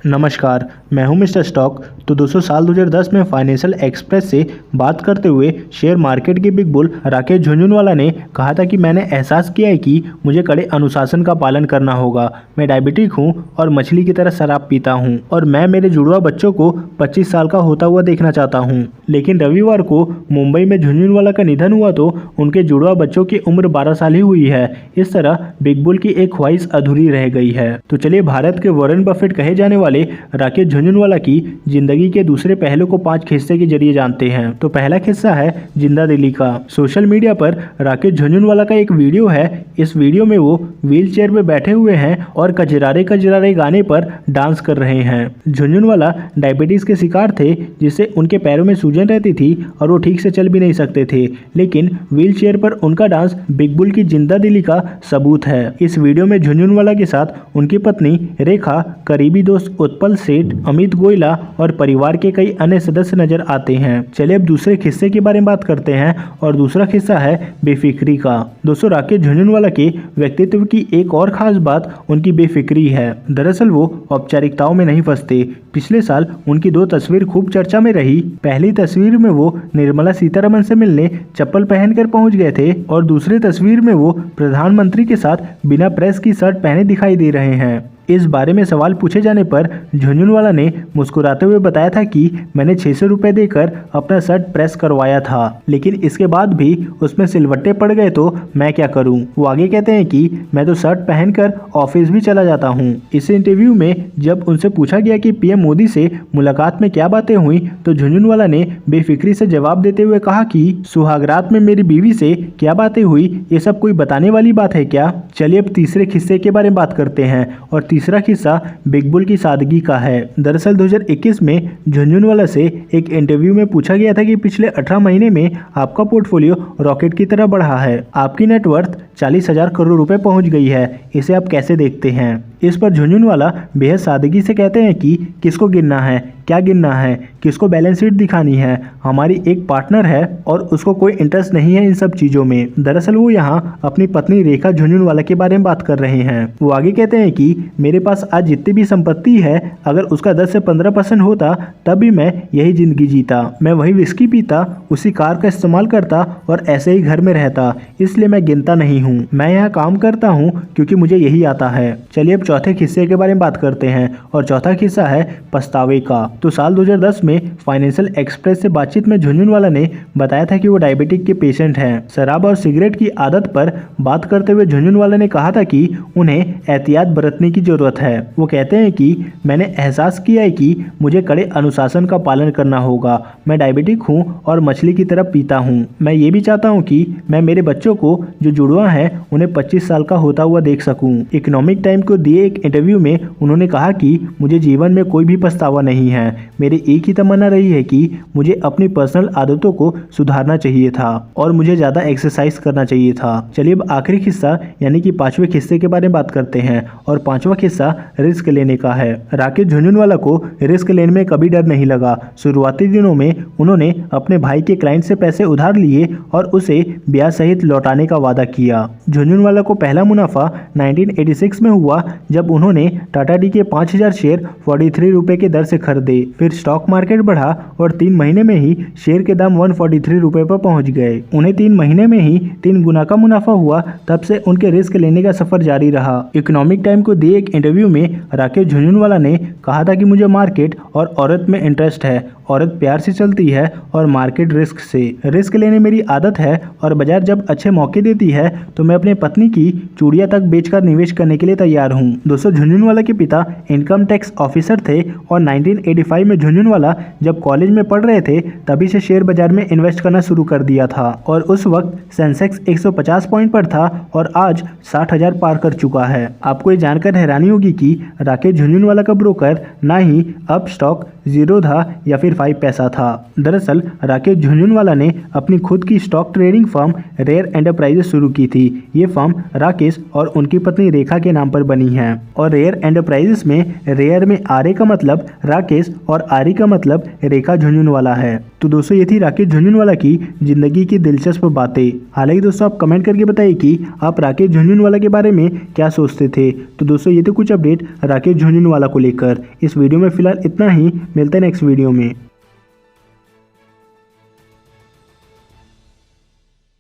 नमस्कार, मैं हूं मिस्टर स्टॉक। तो दोस्तों, साल 2010 में फाइनेंशियल एक्सप्रेस से बात करते हुए शेयर मार्केट के बिग बुल राकेश झुनझुनवाला ने कहा था कि मैंने एहसास किया है कि मुझे कड़े अनुशासन का पालन करना होगा। मैं डायबिटिक हूं और मछली की तरह शराब पीता हूं और मैं मेरे जुड़वा बच्चों को 25 साल का होता हुआ देखना चाहता हूं। लेकिन रविवार को मुंबई में झुनझुनवाला का निधन हुआ तो उनके जुड़वा बच्चों की उम्र 12 साल ही हुई है। इस तरह बिग बुल की एक ख्वाहिश अधूरी रह गई है। तो चलिए, भारत के वॉरेन बफेट कहे जाने वाले राकेश झुनझुनवाला की जिंदगी के दूसरे पहलू को 5 किस्से के जरिए जानते हैं। तो पहला किस्सा है जिंदा दिली का। सोशल मीडिया पर राकेश झुनझुनवाला का एक वीडियो है। इस वीडियो में वो व्हील चेयर में बैठे हुए हैं और कजरारे कजरारे गाने पर डांस कर रहे हैं। झुनझुनवाला डायबिटीज के शिकार थे, जिससे उनके पैरों में सूजन रहती थी और वो ठीक से चल भी नहीं सकते थे। लेकिन व्हील चेयर पर उनका डांस बिग बुल की जिंदा दिली का सबूत है। इस वीडियो में झुनझुनवाला के साथ उनकी पत्नी रेखा, करीबी दोस्त उत्पल सेठ, अमित गोयला और परिवार के कई अन्य सदस्य नजर आते हैं। चलिए अब दूसरे किस्से के बारे में बात करते हैं और दूसरा किस्सा है बेफिक्री का। दोस्तों, राकेश झुनझुनवाला के व्यक्तित्व की एक और खास बात उनकी बेफिक्री है। दरअसल वो औपचारिकताओं में नहीं फंसते। पिछले साल उनकी 2 तस्वीर खूब चर्चा में रही। पहली तस्वीर में वो निर्मला सीतारमण से मिलने चप्पल पहनकर पहुंच गए थे और दूसरी तस्वीर में वो प्रधानमंत्री के साथ बिना प्रेस की शर्ट पहने दिखाई दे रहे हैं। इस बारे में सवाल पूछे जाने पर झुनझुनवाला ने मुस्कुराते हुए बताया था कि मैंने 600 रुपये देकर अपना शर्ट प्रेस करवाया था, लेकिन इसके बाद भी उसमें सिलवट्टे पड़ गए तो मैं क्या करूं। वो आगे कहते हैं कि मैं तो शर्ट पहनकर ऑफिस भी चला जाता हूं। इस इंटरव्यू में जब उनसे पूछा गया कि पीएम मोदी से मुलाकात में क्या बातें हुई, तो झुनझुनवाला ने बेफिक्री से जवाब देते हुए कहा कि सुहागरात में मेरी बीवी से क्या बातें हुई, ये सब कोई बताने वाली बात है क्या। चलिए अब तीसरे किस्से के बारे में बात करते हैं और तीसरा किस्सा बिग बुल की सादगी का है। दरअसल 2021 में झुनझुनवाला से एक इंटरव्यू में पूछा गया था कि पिछले 18 महीने में आपका पोर्टफोलियो रॉकेट की तरह बढ़ा है, आपकी नेटवर्थ 40,000 करोड़ रुपए पहुंच गई है, इसे आप कैसे देखते हैं। इस पर झुनझुनवाला बेहद सादगी से कहते हैं कि किसको गिनना है, क्या गिनना है, किसको बैलेंस शीट दिखानी है। हमारी एक पार्टनर है और उसको कोई इंटरेस्ट नहीं है इन सब चीज़ों में। दरअसल वो यहाँ अपनी पत्नी रेखा झुनझुनवाला के बारे में बात कर रहे हैं। वो आगे कहते हैं कि मेरे पास आज जितनी भी संपत्ति है, अगर उसका 10 से 15% होता तब भी मैं यही जिंदगी जीता। मैं वही विस्की पीता, उसी कार का इस्तेमाल करता और ऐसे ही घर में रहता। इसलिए मैं गिनता नहीं हूँ। मैं यहाँ काम करता हूँ क्योंकि मुझे यही आता है। चलिए अब चौथे किस्से के बारे में बात करते हैं और चौथा किस्सा है पछतावे का। तो साल 2010 में फाइनेंशियल एक्सप्रेस से बातचीत में झुनझुनवाला ने बताया था कि वो डायबिटिक के पेशेंट हैं। शराब और सिगरेट की आदत पर बात करते हुए झुनझुनवाला ने कहा था कि उन्हें एहतियात बरतने की जरूरत है। वो कहते हैं कि मैंने एहसास किया है कि मुझे कड़े अनुशासन का पालन करना होगा। मैं डायबिटिक हूँ और मछली की तरह पीता हूँ। मैं ये भी चाहता हूँ कि मैं मेरे बच्चों को जो जुड़वा है उन्हें 25 साल का होता हुआ देख सकूँ। इकोनॉमिक टाइम को दिए एक इंटरव्यू में उन्होंने कहा कि मुझे जीवन में कोई भी पछतावा नहीं है। मेरी एक ही तमन्ना रही है कि मुझे अपनी पर्सनल आदतों को सुधारना चाहिए था और मुझे ज्यादा एक्सरसाइज करना चाहिए था। चलिए अब आखिरी किस्सा यानी कि 5वें किस्से के बारे में बात करते हैं और 5वां किस्सा रिस्क लेने का है। राकेश झुनझुनवाला को रिस्क लेने में कभी डर नहीं लगा। शुरुआती दिनों में उन्होंने अपने भाई के क्लाइंट से पैसे उधार लिए और उसे ब्याज सहित लौटाने का वादा किया। झुनझुनवाला को पहला मुनाफा 1986 में हुआ जब उन्होंने टाटा टी के 5000 शेयर 43 रुपए के दर से खरीदे। फिर स्टॉक मार्केट बढ़ा और 3 महीने में ही शेयर के दाम 143 रुपए पर पहुंच गए। उन्हें 3 महीने में ही 3 गुना का मुनाफा हुआ। तब से उनके रिस्क लेने का सफर जारी रहा। इकोनॉमिक टाइम को दिए एक इंटरव्यू में राकेश झुनझुनवाला ने कहा था कि मुझे मार्केट और औरत में इंटरेस्ट है। औरत प्यार से चलती है और मार्केट रिस्क से। रिस्क लेने मेरी आदत है और बाजार जब अच्छे मौके देती है तो मैं अपने पत्नी की चूड़ियां तक बेचकर निवेश करने के लिए तैयार हूं। दोस्तों, झुनझुनवाला के पिता इनकम टैक्स ऑफिसर थे और 1985 में झुनझुनवाला जब कॉलेज में पढ़ रहे थे तभी से शेयर बाजार में इन्वेस्ट करना शुरू कर दिया था और उस वक्त सेंसेक्स 150 पॉइंट पर था और आज 60,000 पार कर चुका है। आपको ये जानकर हैरानी होगी कि राकेश झुनझुनवाला का ब्रोकर ना ही अप स्टॉक, जीरोधा या फिर 5 पैसा था। दरअसल राकेश झुनझुनवाला ने अपनी खुद की stock trading firm Rare Enterprises शुरू की थी। ये फर्म राकेश और उनकी पत्नी रेखा के नाम पर बनी है और रेयर एंटरप्राइजेस में रेयर में आर का मतलब राकेश और आरी का मतलब रेखा झुनझुनवाला है। तो दोस्तों ये थी राकेश झुनझुनवाला की ज़िंदगी की दिलचस्प बातें। हालांकि दोस्तों आप कमेंट करके बताइए कि आप राकेश झुनझुनवाला के बारे में क्या सोचते थे। तो दोस्तों ये थे कुछ अपडेट राकेश झुनझुनवाला को लेकर। इस वीडियो में फिलहाल इतना ही, मिलते हैं नेक्स्ट वीडियो में।